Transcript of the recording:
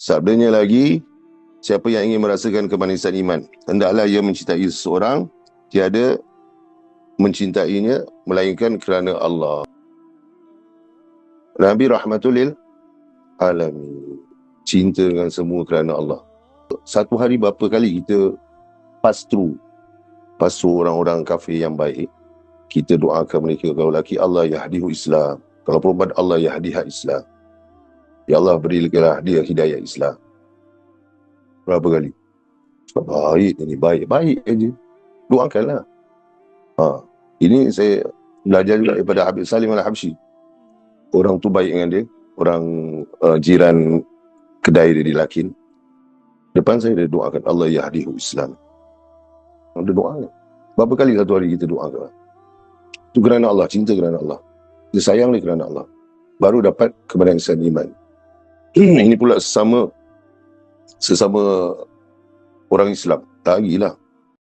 Sabdanya lagi, siapa yang ingin merasakan kemanisan iman, hendaklah ia mencintai seseorang, tiada mencintainya melainkan kerana Allah. Nabi rahmatul lil alamin. Cinta dengan semua kerana Allah. Satu hari berapa kali kita pass through orang-orang kafir yang baik, kita doakan mereka. Kalau lelaki, Allah yahdihu Islam. Kalau perempuan, Allah yahdiha Islam. Ya Allah, berilah dia hidayah Islam. Berapa kali? Baik ini, baik aja. Doakanlah. Ini saya belajar juga daripada Habib Salim Al-Habsyi. Orang tu baik dengan dia. Orang jiran kedai dia di Lakin. Depan saya dia doakan, Allah yahdihu Islam. Dia doakan. Berapa kali satu hari kita doakan? Itu kerana Allah, cinta kerana Allah. Dia sayang dia kerana Allah. Baru dapat kemanisan iman. Ini pula sesama orang Islam. Tak lagilah.